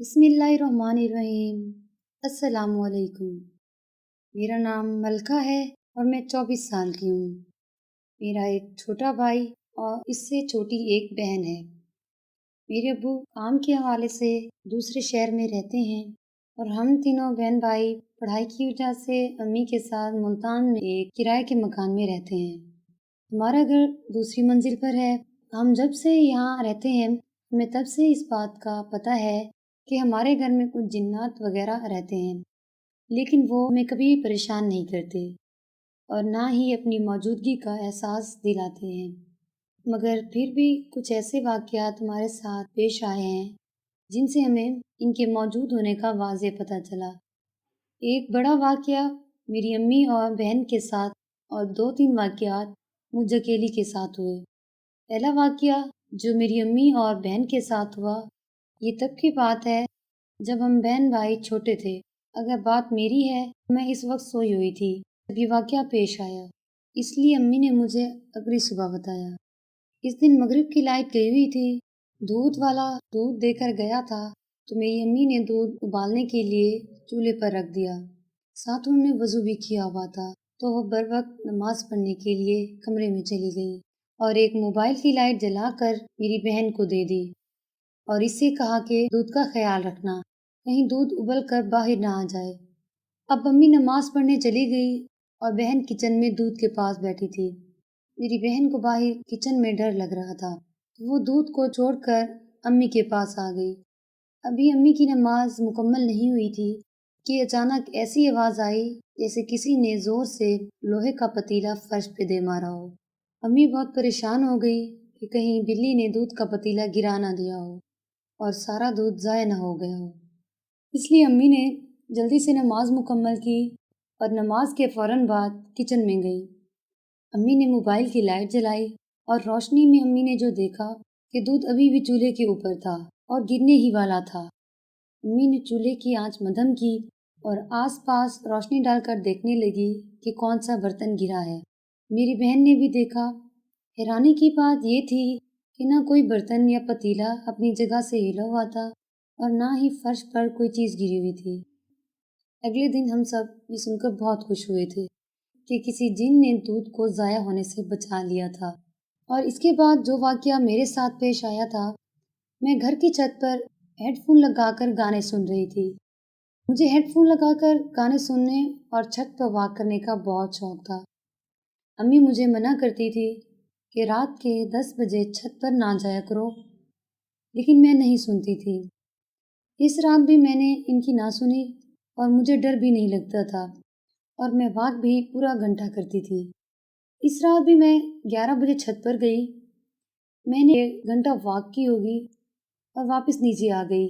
بسم اللہ الرحمن الرحیم۔ السلام علیکم۔ میرا نام ملکہ ہے اور میں 24 سال کی ہوں۔ میرا ایک چھوٹا بھائی اور اس سے چھوٹی ایک بہن ہے۔ میرے ابو کام کے حوالے سے دوسرے شہر میں رہتے ہیں اور ہم تینوں بہن بھائی پڑھائی کی وجہ سے امی کے ساتھ ملتان میں ایک کرائے کے مکان میں رہتے ہیں۔ ہمارا گھر دوسری منزل پر ہے۔ ہم جب سے یہاں رہتے ہیں ہمیں تب سے اس بات کا پتہ ہے کہ ہمارے گھر میں کچھ جنات وغیرہ رہتے ہیں، لیکن وہ ہمیں کبھی پریشان نہیں کرتے اور نہ ہی اپنی موجودگی کا احساس دلاتے ہیں۔ مگر پھر بھی کچھ ایسے واقعات ہمارے ساتھ پیش آئے ہیں جن سے ہمیں ان کے موجود ہونے کا واضح پتہ چلا۔ ایک بڑا واقعہ میری امی اور بہن کے ساتھ اور 2-3 واقعات مجھ اکیلی کے ساتھ ہوئے۔ پہلا واقعہ جو میری امی اور بہن کے ساتھ ہوا، یہ تب کی بات ہے جب ہم بہن بھائی چھوٹے تھے۔ اگر بات میری ہے میں اس وقت سوئی ہوئی تھی جب یہ واقعہ پیش آیا، اس لیے امی نے مجھے اگلی صبح بتایا۔ اس دن مغرب کی لائٹ گئی ہوئی تھی، دودھ والا دودھ دے کر گیا تھا تو میری امی نے دودھ ابالنے کے لیے چولہے پر رکھ دیا۔ ساتھ انہوں نے وضو بھی کیا ہوا تھا تو وہ بر وقت نماز پڑھنے کے لیے کمرے میں چلی گئی اور ایک موبائل کی لائٹ جلا کر میری بہن کو دے دی اور اس سے کہا کہ دودھ کا خیال رکھنا، کہیں دودھ ابل کر باہر نہ آ جائے۔ اب امی نماز پڑھنے چلی گئی اور بہن کچن میں دودھ کے پاس بیٹھی تھی۔ میری بہن کو باہر کچن میں ڈر لگ رہا تھا تو وہ دودھ کو چھوڑ کر امی کے پاس آ گئی۔ ابھی امی کی نماز مکمل نہیں ہوئی تھی کہ اچانک ایسی آواز آئی جیسے کسی نے زور سے لوہے کا پتیلا فرش پہ دے مارا ہو۔ امی بہت پریشان ہو گئی کہ کہیں بلی نے دودھ کا پتیلا گرا نہ دیا ہو اور سارا دودھ ضائع نہ ہو گیا ہو۔ اس لیے امی نے جلدی سے نماز مکمل کی اور نماز کے فوراً بعد کچن میں گئی۔ امی نے موبائل کی لائٹ جلائی اور روشنی میں امی نے جو دیکھا کہ دودھ ابھی بھی چولہے کے اوپر تھا اور گرنے ہی والا تھا۔ امی نے چولہے کی آنچ مدھم کی اور آس پاس روشنی ڈال کر دیکھنے لگی کہ کون سا برتن گرا ہے۔ میری بہن نے بھی دیکھا۔ حیرانی کی بات یہ تھی کہ نہ کوئی برتن یا پتیلا اپنی جگہ سے ہلا ہوا تھا اور نہ ہی فرش پر کوئی چیز گری ہوئی تھی۔ اگلے دن ہم سب یہ سن کر بہت خوش ہوئے تھے کہ کسی جن نے دودھ کو ضائع ہونے سے بچا لیا تھا۔ اور اس کے بعد جو واقعہ میرے ساتھ پیش آیا تھا، میں گھر کی چھت پر ہیڈ فون لگا کر گانے سن رہی تھی۔ مجھے ہیڈ فون لگا کر گانے سننے اور چھت پر واک کرنے کا بہت شوق تھا۔ امی مجھے منع کرتی تھی کہ رات کے 10 بجے چھت پر نہ جایا کرو، لیکن میں نہیں سنتی تھی۔ اس رات بھی میں نے ان کی نہ سنی اور مجھے ڈر بھی نہیں لگتا تھا اور میں واک بھی پورا گھنٹہ کرتی تھی۔ اس رات بھی میں 11 بجے چھت پر گئی۔ میں نے 1 گھنٹہ واک کی ہوگی اور واپس نیچے آ گئی۔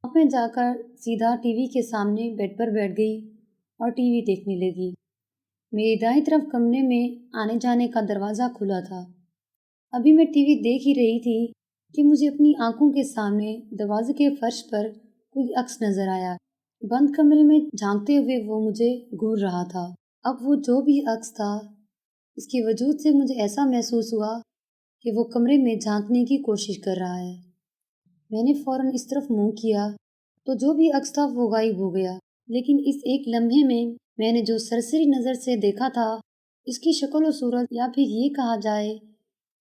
اب میں جا کر سیدھا ٹی وی کے سامنے بیڈ پر بیٹھ گئی اور ٹی وی دیکھنے لگی۔ میری دائیں طرف کمرے میں آنے جانے کا دروازہ کھلا تھا۔ ابھی میں ٹی وی دیکھ ہی رہی تھی کہ مجھے اپنی آنکھوں کے سامنے دروازے کے فرش پر کوئی عکس نظر آیا۔ بند کمرے میں جھانکتے ہوئے وہ مجھے گھور رہا تھا۔ اب وہ جو بھی عکس تھا، اس کے وجود سے مجھے ایسا محسوس ہوا کہ وہ کمرے میں جھانکنے کی کوشش کر رہا ہے۔ میں نے فوراً اس طرف منہ کیا تو جو بھی عکس تھا وہ غائب ہو گیا، لیکن اس ایک لمحے میں نے جو سرسری نظر سے دیکھا تھا، اس کی شکل و صورت یا پھر یہ کہا جائے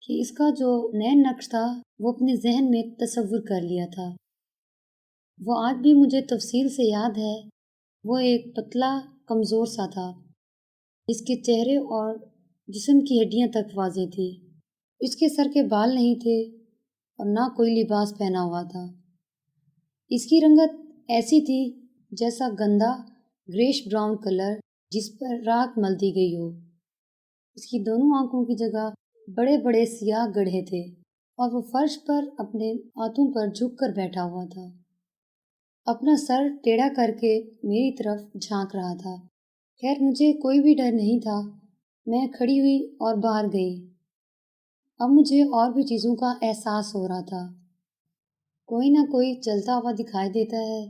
کہ اس کا جو نیا نقش تھا وہ اپنے ذہن میں تصور کر لیا تھا۔ وہ آج بھی مجھے تفصیل سے یاد ہے۔ وہ ایک پتلا کمزور سا تھا جس کے چہرے اور جسم کی ہڈیاں تک واضح تھی۔ اس کے سر کے بال نہیں تھے اور نہ کوئی لباس پہنا ہوا تھا۔ اس کی رنگت ایسی تھی جیسا گندا گریش براؤن کلر جس پر راکھ مل دی گئی ہو۔ اس کی دونوں آنکھوں کی جگہ بڑے بڑے سیاہ گڑھے تھے اور وہ فرش پر اپنے ہاتھوں پر جھک کر بیٹھا ہوا تھا، اپنا سر ٹیڑھا کر کے میری طرف جھانک رہا تھا۔ خیر مجھے کوئی بھی ڈر نہیں تھا۔ میں کھڑی ہوئی اور باہر گئی۔ اب مجھے اور بھی چیزوں کا احساس ہو رہا تھا۔ کوئی نہ کوئی چلتا ہوا دکھائی دیتا ہے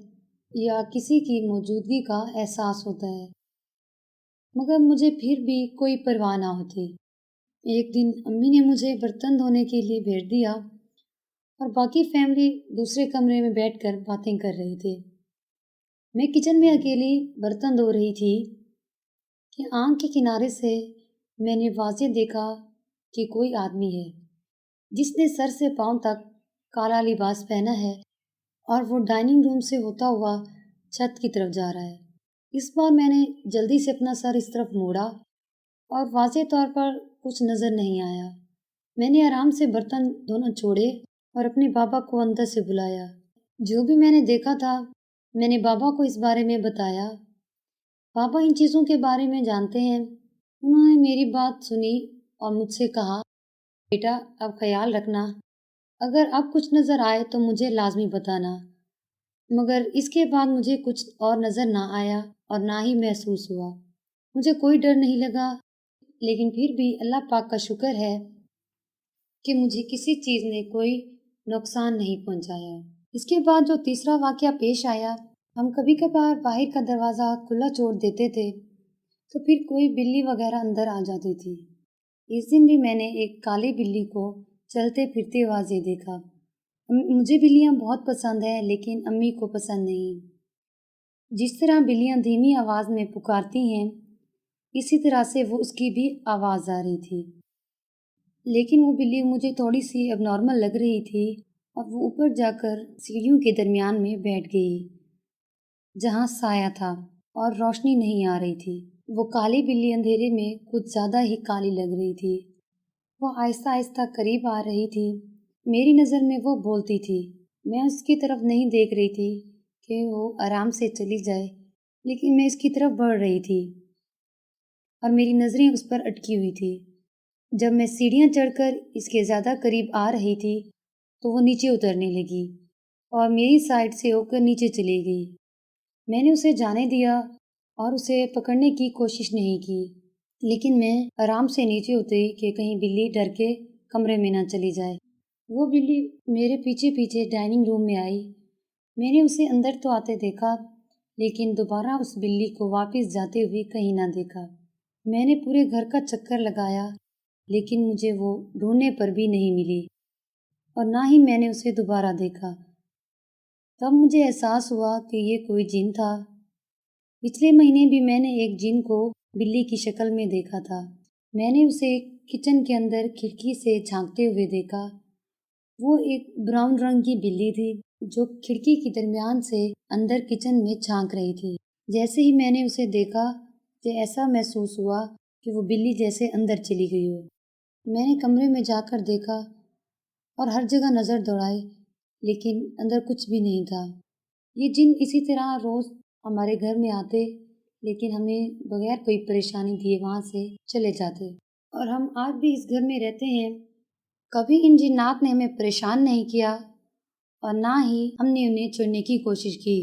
یا کسی کی موجودگی کا احساس ہوتا ہے، مگر مجھے پھر بھی کوئی پرواہ نہ ہوتی۔ ایک دن امی نے مجھے برتن دھونے کے لیے بھیج دیا اور باقی فیملی دوسرے کمرے میں بیٹھ کر باتیں کر رہے تھے۔ میں کچن میں اکیلی برتن دھو رہی تھی کہ آنکھ کے کنارے سے میں نے واضح دیکھا کہ کوئی آدمی ہے جس نے سر سے پاؤں تک کالا لباس پہنا ہے اور وہ ڈائننگ روم سے ہوتا ہوا چھت کی طرف جا رہا ہے۔ اس بار میں نے جلدی سے اپنا سر اس طرف موڑا اور واضح طور پر کچھ نظر نہیں آیا۔ میں نے آرام سے برتن دھونا چھوڑے اور اپنے بابا کو اندر سے بلایا۔ جو بھی میں نے دیکھا تھا میں نے بابا کو اس بارے میں بتایا۔ بابا ان چیزوں کے بارے میں جانتے ہیں۔ انہوں نے میری بات سنی اور مجھ سے کہا، بیٹا اب خیال رکھنا، اگر اب کچھ نظر آئے تو مجھے لازمی بتانا۔ مگر اس کے بعد مجھے کچھ اور نظر نہ آیا اور نہ ہی محسوس ہوا۔ مجھے کوئی ڈر نہیں لگا، لیکن پھر بھی اللہ پاک کا شکر ہے کہ مجھے کسی چیز نے کوئی نقصان نہیں پہنچایا۔ اس کے بعد جو تیسرا واقعہ پیش آیا، ہم کبھی کبھار باہر کا دروازہ کھلا چھوڑ دیتے تھے تو پھر کوئی بلی وغیرہ اندر آ جاتی تھی۔ اس دن بھی میں نے ایک کالی بلی کو چلتے پھرتے واضح دیکھا۔ مجھے بلیاں بہت پسند ہیں لیکن امی کو پسند نہیں۔ جس طرح بلیاں دھیمی آواز میں پکارتی ہیں اسی طرح سے وہ اس کی بھی آواز آ رہی تھی، لیکن وہ بلی مجھے تھوڑی سی اب نارمل لگ رہی تھی اور وہ اوپر جا کر سیڑھیوں کے درمیان میں بیٹھ گئی جہاں سایہ تھا اور روشنی نہیں آ رہی تھی۔ وہ کالی بلی اندھیرے میں کچھ زیادہ ہی کالی لگ رہی تھی۔ وہ آہستہ آہستہ قریب آ رہی تھی۔ میری نظر میں وہ بولتی تھی۔ میں اس کی طرف نہیں دیکھ رہی تھی کہ وہ آرام سے چلی جائے، لیکن میں اس کی طرف بڑھ رہی تھی اور میری نظریں اس پر اٹکی ہوئی تھی۔ جب میں سیڑھیاں چڑھ کر اس کے زیادہ قریب آ رہی تھی تو وہ نیچے اترنے لگی اور میری سائڈ سے ہو کر نیچے چلی گئی۔ میں نے اسے جانے دیا اور اسے پکڑنے کی کوشش نہیں کی، لیکن میں آرام سے نیچے اتری کہ کہیں بلی ڈر کے کمرے میں نہ چلی جائے۔ وہ بلی میرے پیچھے پیچھے ڈائننگ روم میں آئی۔ میں نے اسے اندر تو آتے دیکھا، لیکن دوبارہ اس بلی کو واپس جاتے ہوئے کہیں نہ دیکھا۔ میں نے پورے گھر کا چکر لگایا، لیکن مجھے وہ ڈھونڈنے پر بھی نہیں ملی اور نہ ہی میں نے اسے دوبارہ دیکھا۔ تب مجھے احساس ہوا کہ یہ کوئی جن تھا۔ پچھلے مہینے بھی میں نے ایک جن کو بلی کی شکل میں دیکھا تھا۔ میں نے اسے کچن کے اندر کھڑکی سے جھانکتے ہوئے دیکھا۔ وہ ایک براؤن رنگ کی بلی تھی جو کھڑکی کے درمیان سے اندر کچن میں جھانک رہی تھی۔ جیسے ہی میں نے اسے دیکھا تو ایسا محسوس ہوا کہ وہ بلی جیسے اندر چلی گئی ہو۔ میں نے کمرے میں جا کر دیکھا اور ہر جگہ نظر دوڑائی، لیکن اندر کچھ بھی نہیں تھا۔ یہ جن اسی طرح روز ہمارے گھر میں آتے، لیکن ہمیں بغیر کوئی پریشانی دیے وہاں سے چلے جاتے، اور ہم آج بھی اس گھر میں رہتے ہیں۔ کبھی ان جنات نے ہمیں پریشان نہیں کیا اور نہ ہی ہم نے انہیں چھوڑنے کی کوشش کی۔